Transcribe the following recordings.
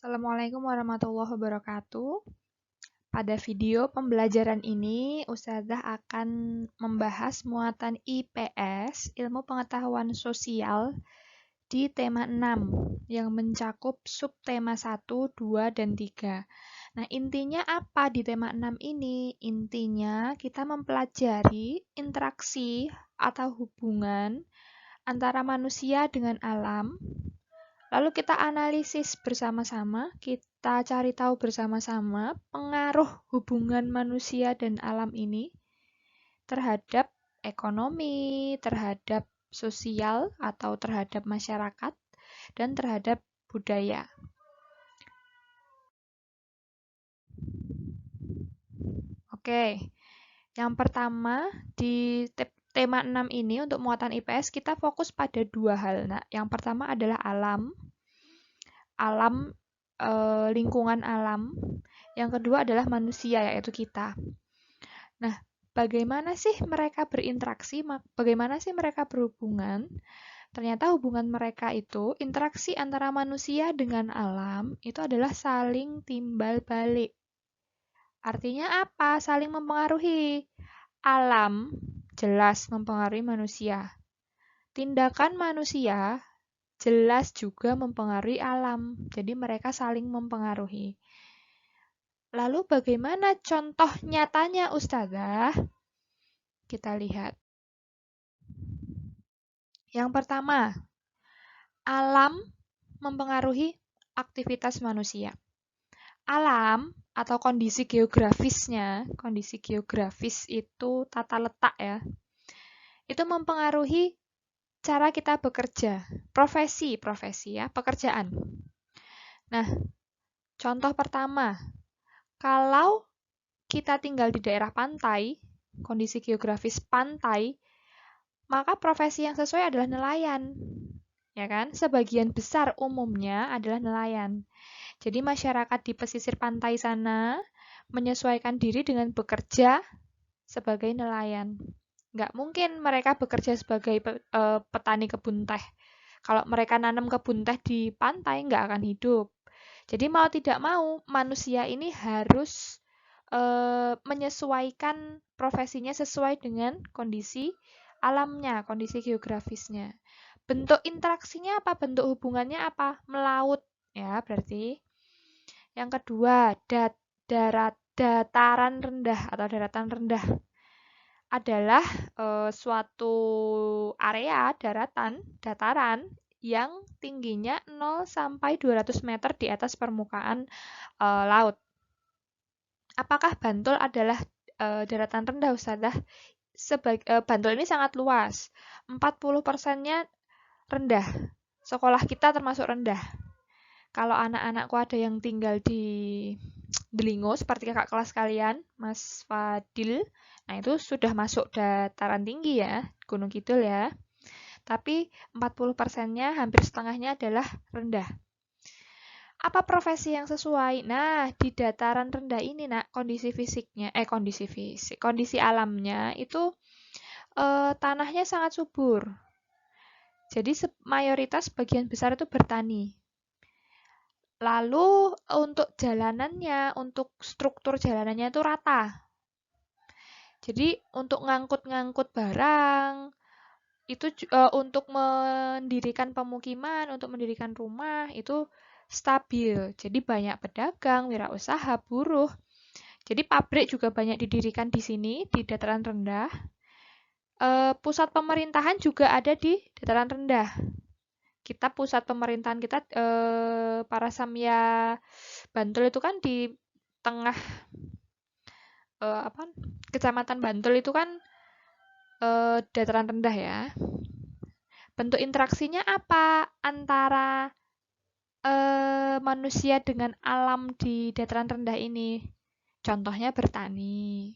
Assalamualaikum warahmatullahi wabarakatuh. Pada video pembelajaran ini, Ustazah akan membahas muatan IPS, Ilmu Pengetahuan Sosial, di tema 6, yang mencakup subtema 1, 2, dan 3. Nah, intinya apa di tema 6 ini? Intinya kita mempelajari interaksi atau hubungan antara manusia dengan alam. Lalu kita analisis bersama-sama, kita cari tahu bersama-sama pengaruh hubungan manusia dan alam ini terhadap ekonomi, terhadap sosial atau terhadap masyarakat, dan terhadap budaya. Oke, yang pertama di tema 6 ini untuk muatan IPS kita fokus pada dua hal. Nah, yang pertama adalah alam, lingkungan alam. Yang kedua adalah manusia, yaitu kita. Nah, bagaimana sih mereka berinteraksi? Bagaimana sih mereka berhubungan? Ternyata hubungan mereka itu, interaksi antara manusia dengan alam, itu adalah saling timbal balik. Artinya apa? Saling mempengaruhi. Alam jelas mempengaruhi manusia. Tindakan manusia jelas juga mempengaruhi alam. Jadi mereka saling mempengaruhi. Lalu bagaimana contoh nyatanya, Ustazah? Kita lihat. Yang pertama, alam mempengaruhi aktivitas manusia. Alam atau kondisi geografis itu tata letak ya, itu mempengaruhi cara kita bekerja, profesi ya, pekerjaan. Nah, contoh pertama, kalau kita tinggal di daerah pantai, kondisi geografis pantai, maka profesi yang sesuai adalah nelayan. Ya kan? Sebagian besar umumnya adalah nelayan. Jadi masyarakat di pesisir pantai sana menyesuaikan diri dengan bekerja sebagai nelayan. Nggak mungkin mereka bekerja sebagai petani kebun teh. Kalau mereka nanam kebun teh di pantai, nggak akan hidup. Jadi mau tidak mau, manusia ini harus menyesuaikan profesinya sesuai dengan kondisi alamnya, kondisi geografisnya. Bentuk interaksinya apa? Bentuk hubungannya apa? Melaut, ya berarti. Yang kedua, dataran rendah atau daratan rendah adalah suatu area dataran yang tingginya 0 sampai 200 meter di atas permukaan laut. Apakah Bantul adalah daratan rendah, Ustazah? Bantul ini sangat luas. 40%-nya rendah. Sekolah kita termasuk rendah. Kalau anak-anakku ada yang tinggal di Delingo, seperti kakak kelas kalian, Mas Fadil, nah itu sudah masuk dataran tinggi ya, Gunung Kidul ya. Tapi 40%-nya, hampir setengahnya adalah rendah. Apa profesi yang sesuai? Nah, di dataran rendah ini, Nak, kondisi alamnya itu tanahnya sangat subur. Jadi mayoritas bagian besar itu bertani. Lalu untuk jalanannya, untuk struktur jalanannya itu rata. Jadi untuk ngangkut-ngangkut barang, itu untuk mendirikan pemukiman, untuk mendirikan rumah, itu stabil. Jadi banyak pedagang, wirausaha, buruh. Jadi pabrik juga banyak didirikan di sini, di dataran rendah. Pusat pemerintahan juga ada di dataran rendah. Kita pusat pemerintahan kita, Parasamya Bantul itu kan di tengah Kecamatan Bantul itu kan dataran rendah ya. Bentuk interaksinya apa antara manusia dengan alam di dataran rendah ini? Contohnya bertani.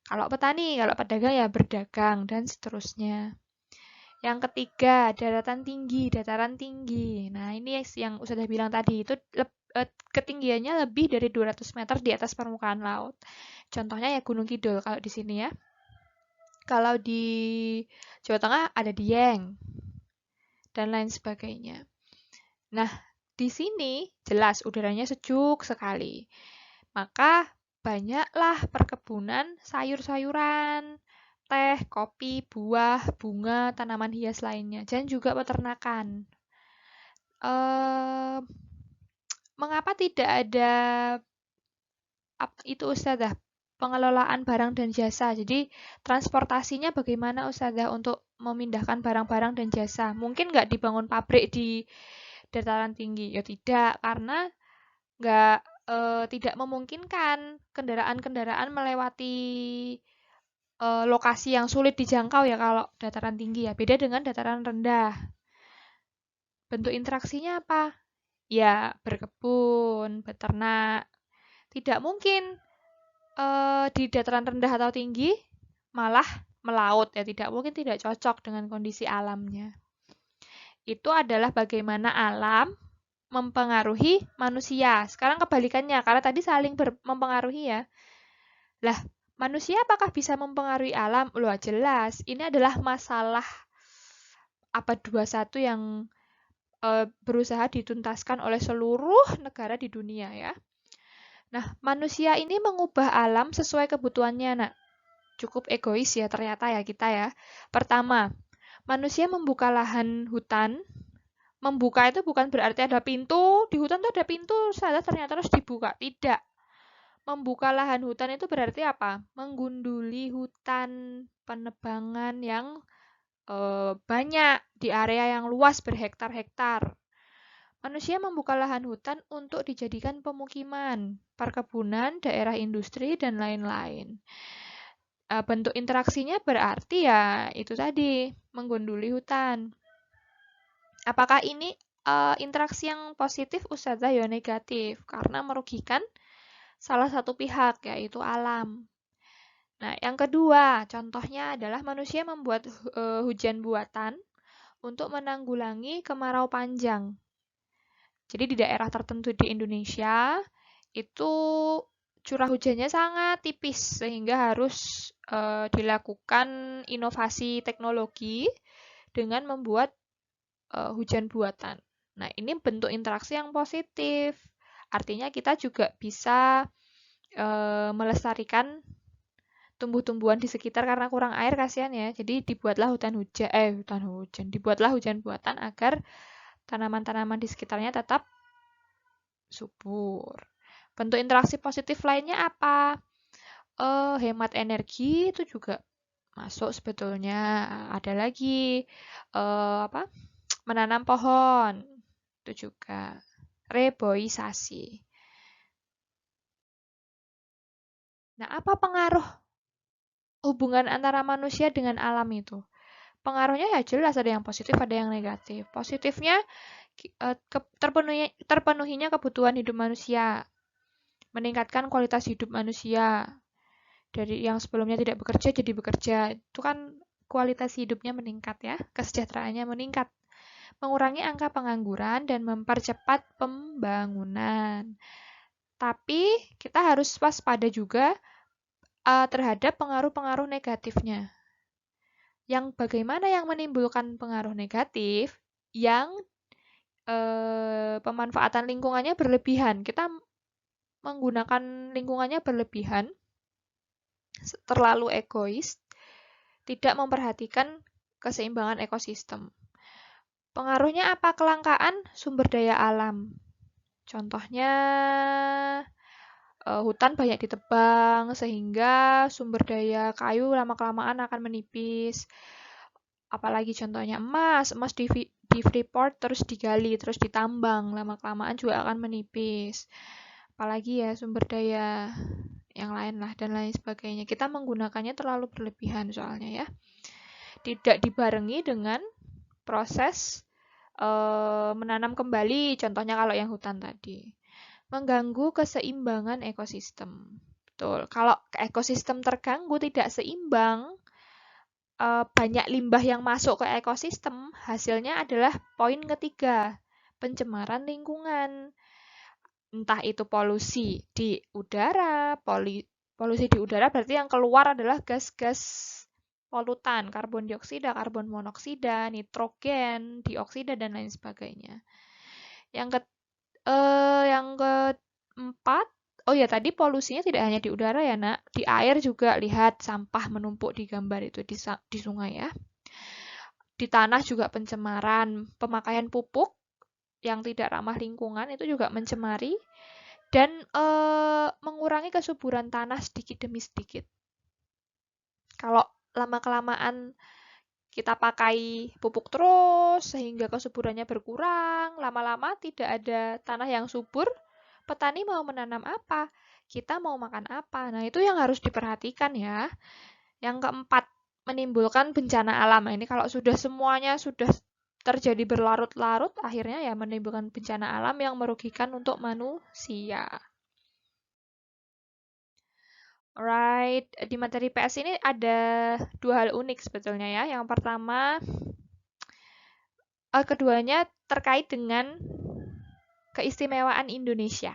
Kalau pedagang ya berdagang dan seterusnya. Yang ketiga, dataran tinggi. Nah, ini yang Ustazah bilang tadi, itu ketinggiannya lebih dari 200 meter di atas permukaan laut. Contohnya ya Gunung Kidul kalau di sini ya. Kalau di Jawa Tengah ada Dieng dan lain sebagainya. Nah, di sini jelas udaranya sejuk sekali. Maka banyaklah perkebunan sayur-sayuran, teh, kopi, buah, bunga, tanaman hias lainnya, dan juga peternakan. Eh, Mengapa tidak ada itu Ustazah, pengelolaan barang dan jasa. Jadi transportasinya bagaimana Ustazah untuk memindahkan barang-barang dan jasa? Mungkin nggak dibangun pabrik di dataran tinggi? Ya tidak, karena nggak tidak memungkinkan kendaraan-kendaraan melewati lokasi yang sulit dijangkau ya kalau dataran tinggi ya. Beda dengan dataran rendah. Bentuk interaksinya apa? Ya, berkebun, beternak. Tidak mungkin di dataran rendah atau tinggi malah melaut ya, tidak mungkin, tidak cocok dengan kondisi alamnya. Itu adalah bagaimana alam mempengaruhi manusia. Sekarang kebalikannya, karena tadi saling mempengaruhi ya. Lah, manusia apakah bisa mempengaruhi alam? Loh, jelas. Ini adalah masalah abad 21 yang berusaha dituntaskan oleh seluruh negara di dunia ya. Nah, manusia ini mengubah alam sesuai kebutuhannya, nak. Cukup egois ya ternyata ya kita ya. Pertama, manusia membuka lahan hutan. Membuka itu bukan berarti ada pintu, di hutan tuh ada pintu, salah ternyata harus dibuka. Tidak. Membuka lahan hutan itu berarti apa? Menggunduli hutan penebangan yang banyak di area yang luas berhektar-hektar. Manusia membuka lahan hutan untuk dijadikan pemukiman, perkebunan, daerah industri, dan lain-lain. Bentuk interaksinya berarti ya itu tadi, menggunduli hutan. Apakah ini interaksi yang positif Ustazah ya negatif? Karena merugikan salah satu pihak, yaitu alam. Nah, yang kedua, contohnya adalah manusia membuat hujan buatan untuk menanggulangi kemarau panjang. Jadi di daerah tertentu di Indonesia, itu curah hujannya sangat tipis, sehingga harus dilakukan inovasi teknologi dengan membuat hujan buatan. Nah, ini bentuk interaksi yang positif. Artinya kita juga bisa melestarikan tumbuh-tumbuhan di sekitar karena kurang air kasihan ya. Jadi dibuatlah dibuatlah hujan buatan agar tanaman-tanaman di sekitarnya tetap subur. Bentuk interaksi positif lainnya apa? Hemat energi itu juga masuk sebetulnya. Ada lagi apa? Menanam pohon itu juga. Reboisasi. Nah, apa pengaruh hubungan antara manusia dengan alam itu? Pengaruhnya ya jelas ada yang positif, ada yang negatif. Positifnya terpenuhinya kebutuhan hidup manusia, meningkatkan kualitas hidup manusia. Dari yang sebelumnya tidak bekerja jadi bekerja, itu kan kualitas hidupnya meningkat ya, kesejahteraannya meningkat. Mengurangi angka pengangguran dan mempercepat pembangunan. Tapi kita harus waspada juga terhadap pengaruh-pengaruh negatifnya. Yang bagaimana yang menimbulkan pengaruh negatif yang pemanfaatan lingkungannya berlebihan. Kita menggunakan lingkungannya berlebihan, terlalu egois, tidak memperhatikan keseimbangan ekosistem. Pengaruhnya apa? Kelangkaan sumber daya alam. Contohnya hutan banyak ditebang sehingga sumber daya kayu lama-kelamaan akan menipis. Apalagi contohnya emas di Freeport terus digali, terus ditambang, lama-kelamaan juga akan menipis. Apalagi ya sumber daya yang lain lah dan lain sebagainya. Kita menggunakannya terlalu berlebihan soalnya ya. Tidak dibarengi dengan proses menanam kembali, contohnya kalau yang hutan tadi. Mengganggu keseimbangan ekosistem. Betul. Kalau ekosistem terganggu, tidak seimbang, banyak limbah yang masuk ke ekosistem, hasilnya adalah poin ketiga, pencemaran lingkungan. Entah itu polusi di udara, polusi di udara berarti yang keluar adalah gas-gas polutan, karbon dioksida, karbon monoksida, nitrogen, dioksida, dan lain sebagainya. Yang Yang keempat, oh ya tadi polusinya tidak hanya di udara ya nak, di air juga lihat sampah menumpuk di gambar itu di sungai ya. Di tanah juga pencemaran, pemakaian pupuk yang tidak ramah lingkungan itu juga mencemari dan mengurangi kesuburan tanah sedikit demi sedikit. Kalau lama-kelamaan kita pakai pupuk terus sehingga kesuburannya berkurang, lama-lama tidak ada tanah yang subur, petani mau menanam apa? Kita mau makan apa? Nah, itu yang harus diperhatikan ya. Yang keempat, menimbulkan bencana alam. Nah, ini kalau sudah semuanya sudah terjadi berlarut-larut, akhirnya ya menimbulkan bencana alam yang merugikan untuk manusia. Alright, di materi PS ini ada dua hal unik sebetulnya ya. Yang pertama, keduanya terkait dengan keistimewaan Indonesia.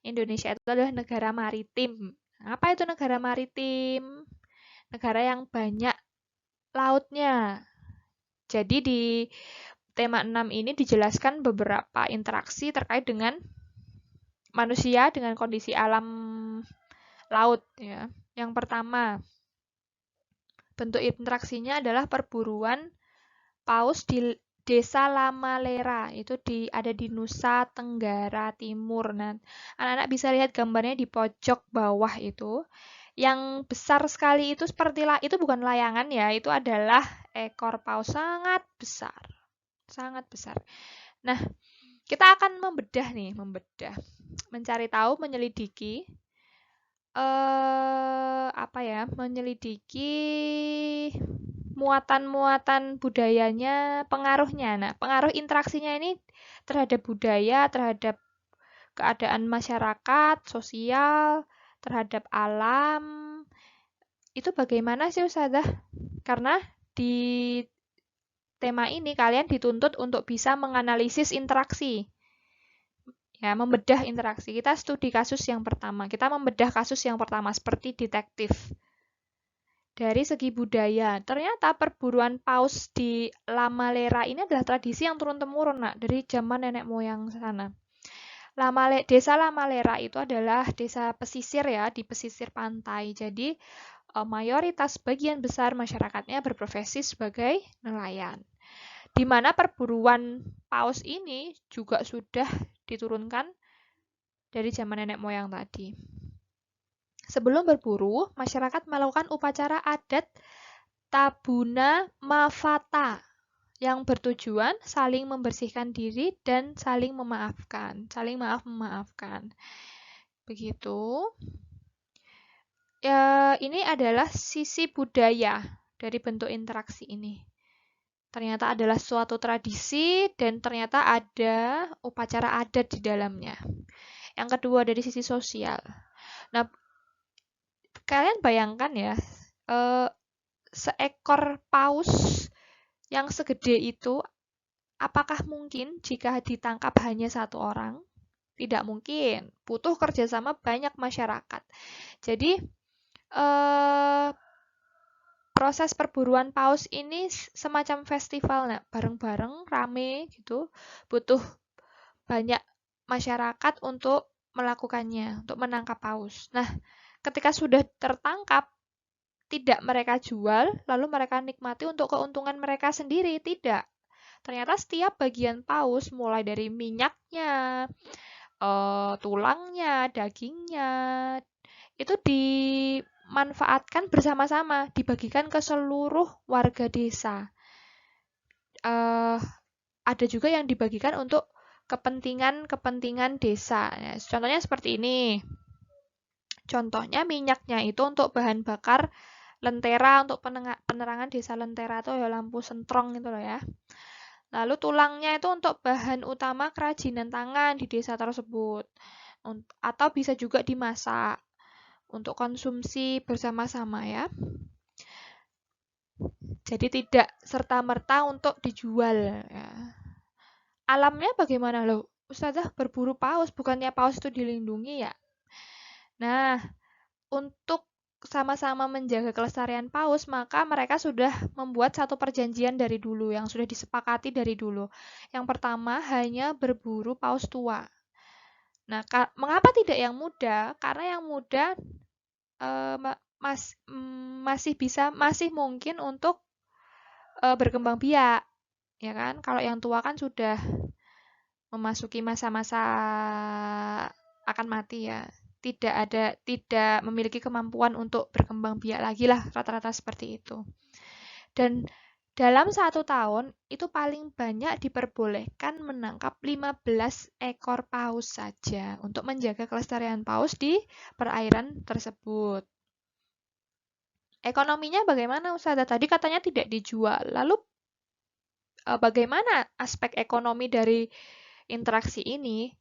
Indonesia itu adalah negara maritim. Apa itu negara maritim? Negara yang banyak lautnya. Jadi di tema 6 ini dijelaskan beberapa interaksi terkait dengan manusia dengan kondisi alam laut ya. Yang pertama, bentuk interaksinya adalah perburuan paus di Desa Lamalera, itu ada di Nusa Tenggara Timur. Nah, anak-anak bisa lihat gambarnya di pojok bawah itu. Yang besar sekali itu itu bukan layangan ya, itu adalah ekor paus sangat besar. Sangat besar. Nah, kita akan membedah, mencari tahu, menyelidiki menyelidiki muatan-muatan budayanya, pengaruhnya. Nah, pengaruh interaksinya ini terhadap budaya, terhadap keadaan masyarakat, sosial, terhadap alam. Itu bagaimana sih Ustazah? Karena di tema ini kalian dituntut untuk bisa menganalisis interaksi. Ya, membedah interaksi. Kita studi kasus yang pertama. Kita membedah kasus yang pertama seperti detektif. Dari segi budaya, ternyata perburuan paus di Lamalera ini adalah tradisi yang turun-temurun, Nak, dari zaman nenek moyang sana. Desa Lamalera itu adalah desa pesisir ya, di pesisir pantai. Jadi, mayoritas bagian besar masyarakatnya berprofesi sebagai nelayan. Di mana perburuan paus ini juga sudah diturunkan dari zaman nenek moyang tadi. Sebelum berburu, masyarakat melakukan upacara adat Tabuna Mafata yang bertujuan saling membersihkan diri dan saling memaafkan, saling maaf-memaafkan. Begitu. Ya, ini adalah sisi budaya dari bentuk interaksi ini. Ternyata adalah suatu tradisi dan ternyata ada upacara adat di dalamnya. Yang kedua dari sisi sosial. Nah, kalian bayangkan ya, seekor paus yang segede itu, apakah mungkin jika ditangkap hanya satu orang? Tidak mungkin, butuh kerjasama banyak masyarakat. Jadi, proses perburuan paus ini semacam festival, nah, bareng-bareng, rame gitu, butuh banyak masyarakat untuk melakukannya, untuk menangkap paus. Nah, ketika sudah tertangkap, tidak mereka jual, lalu mereka nikmati untuk keuntungan mereka sendiri, tidak. Ternyata setiap bagian paus, mulai dari minyaknya, tulangnya, dagingnya, itu dimanfaatkan bersama-sama, dibagikan ke seluruh warga desa. Ada juga yang dibagikan untuk kepentingan desa. Ya, contohnya seperti ini. Contohnya minyaknya itu untuk bahan bakar lentera, untuk penerangan desa lentera itu ya lampu sentrong itu loh ya. Lalu tulangnya itu untuk bahan utama kerajinan tangan di desa tersebut. Atau bisa juga dimasak untuk konsumsi bersama-sama ya. Jadi tidak serta-merta untuk dijual ya. Alamnya bagaimana loh? Ustazah berburu paus, bukannya paus itu dilindungi ya? Nah, untuk sama-sama menjaga kelestarian paus, maka mereka sudah membuat satu perjanjian dari dulu yang sudah disepakati dari dulu. Yang pertama, hanya berburu paus tua. Nah, mengapa tidak yang muda? Karena yang muda masih mungkin untuk berkembang biak, ya kan? Kalau yang tua kan sudah memasuki masa-masa akan mati ya. Tidak memiliki kemampuan untuk berkembang biak lagi lah, rata-rata seperti itu. Dan dalam 1 tahun itu paling banyak diperbolehkan menangkap 15 ekor paus saja untuk menjaga kelestarian paus di perairan tersebut. Ekonominya bagaimana, Ustazah? Tadi katanya tidak dijual. Lalu bagaimana aspek ekonomi dari interaksi ini?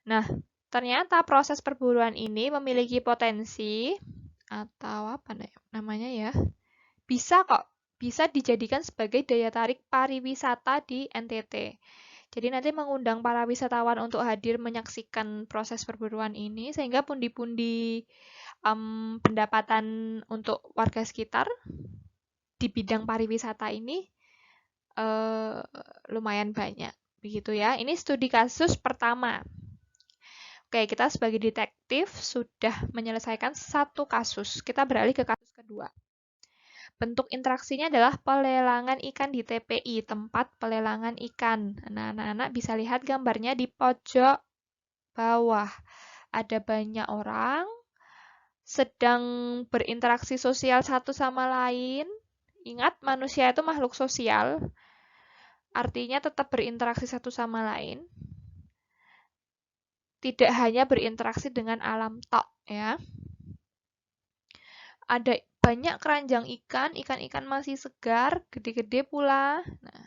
Nah, ternyata proses perburuan ini memiliki potensi atau apa namanya ya? Bisa dijadikan sebagai daya tarik pariwisata di NTT. Jadi nanti mengundang para wisatawan untuk hadir menyaksikan proses perburuan ini sehingga pundi-pundi pendapatan untuk warga sekitar di bidang pariwisata ini lumayan banyak. Begitu ya. Ini studi kasus pertama. Oke, kita sebagai detektif sudah menyelesaikan 1 kasus. Kita beralih ke kasus kedua. Bentuk interaksinya adalah pelelangan ikan di TPI, tempat pelelangan ikan. Nah, anak-anak bisa lihat gambarnya di pojok bawah. Ada banyak orang sedang berinteraksi sosial satu sama lain. Ingat, manusia itu makhluk sosial. Artinya tetap berinteraksi satu sama lain. Tidak hanya berinteraksi dengan alam tok ya. Ada banyak keranjang ikan masih segar, gede-gede pula. Nah,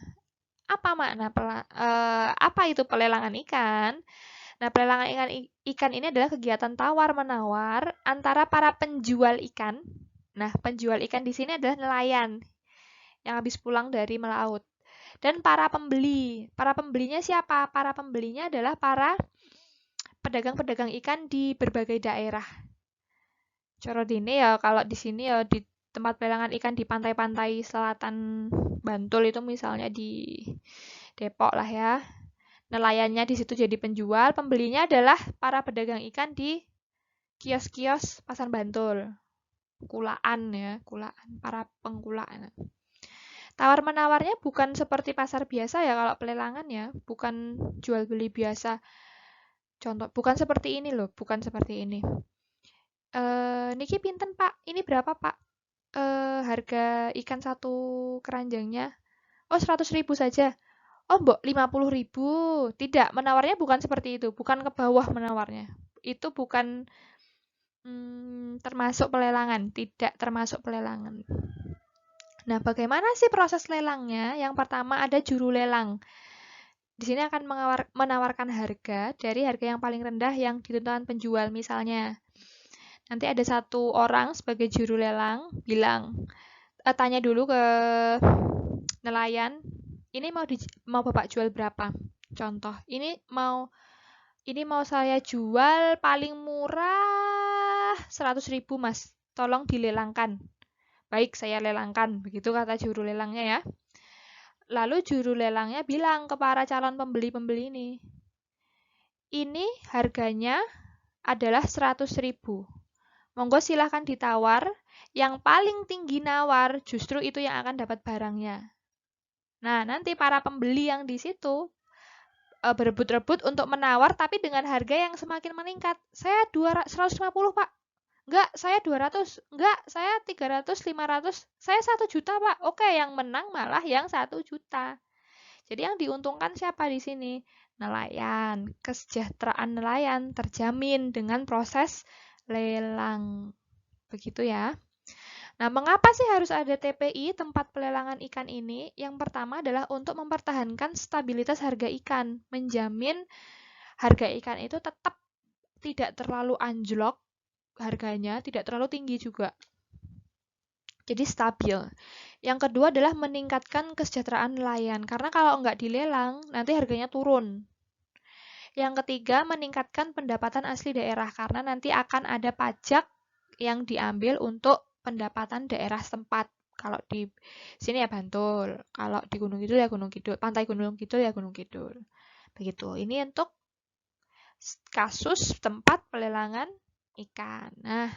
apa itu pelelangan ikan? Nah, pelelangan ikan ini adalah kegiatan tawar-menawar antara para penjual ikan. Nah, penjual ikan di sini adalah nelayan yang habis pulang dari melaut. Dan para pembeli. Para pembelinya siapa? Para pembelinya adalah para pedagang-pedagang ikan di berbagai daerah. Corodine ya, kalau di sini ya di tempat pelelangan ikan di pantai-pantai selatan Bantul itu misalnya di Depok lah ya. Nelayannya di situ jadi penjual, pembelinya adalah para pedagang ikan di kios-kios pasar Bantul. Kulaan ya, kulaan, para pengkulaan. Tawar-menawarnya bukan seperti pasar biasa ya kalau pelelangan ya, bukan jual beli biasa. Contoh, bukan seperti ini loh, bukan seperti ini. Niki pinten Pak? Ini berapa Pak? Harga ikan satu keranjangnya? Oh 100.000 saja. Oh mbok 50.000. Tidak, menawarnya bukan seperti itu. Bukan ke bawah menawarnya. Itu bukan termasuk pelelangan. Tidak termasuk pelelangan. Nah, bagaimana sih proses lelangnya? Yang pertama ada juru lelang. Di sini akan menawarkan harga dari harga yang paling rendah yang ditentukan penjual misalnya. Nanti ada satu orang sebagai juru lelang bilang, tanya dulu ke nelayan, ini mau Bapak jual berapa? Contoh, ini mau saya jual paling murah 100.000 Mas. Tolong dilelangkan. Baik, saya lelangkan. Begitu kata juru lelangnya ya. Lalu juru lelangnya bilang ke para calon pembeli-pembeli ini harganya adalah 100.000. Monggo silahkan ditawar, yang paling tinggi nawar justru itu yang akan dapat barangnya. Nah, nanti para pembeli yang di situ berebut-rebut untuk menawar tapi dengan harga yang semakin meningkat. Saya 150 Pak. Enggak, saya 200. Enggak, saya 300, 500. Saya 1 juta Pak. Oke, yang menang malah yang 1 juta. Jadi yang diuntungkan siapa di sini? Nelayan. Kesejahteraan nelayan terjamin dengan proses lelang. Begitu ya. Nah, mengapa sih harus ada TPI, tempat pelelangan ikan ini? Yang pertama adalah untuk mempertahankan stabilitas harga ikan, menjamin harga ikan itu tetap tidak terlalu anjlok harganya, tidak terlalu tinggi juga. Jadi stabil. Yang kedua adalah meningkatkan kesejahteraan nelayan, karena kalau nggak dilelang, nanti harganya turun. Yang ketiga, meningkatkan pendapatan asli daerah, karena nanti akan ada pajak yang diambil untuk pendapatan daerah setempat. Kalau di sini ya Bantul, kalau di Gunung Kidul ya Gunung Kidul, Pantai Gunung Kidul ya Gunung Kidul. Begitu. Ini untuk kasus tempat pelelangan ikan. Nah,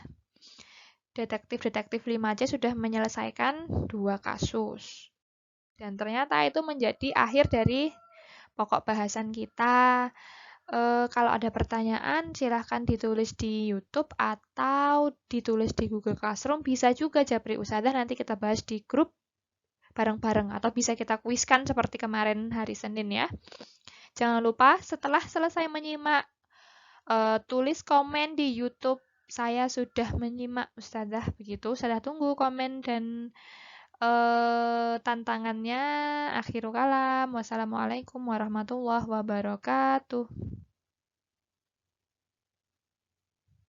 detektif-detektif 5C sudah menyelesaikan 2 kasus. Dan ternyata itu menjadi akhir dari pokok bahasan kita. Kalau ada pertanyaan silahkan ditulis di YouTube atau ditulis di Google Classroom. Bisa juga Japri Usadah nanti kita bahas di grup bareng-bareng atau bisa kita kuiskan seperti kemarin hari Senin ya. Jangan lupa setelah selesai menyimak, tulis komen di YouTube. Saya sudah menyimak Ustazah begitu. Saya tunggu komen dan tantangannya. Akhirul kalam. Wassalamualaikum warahmatullahi wabarakatuh.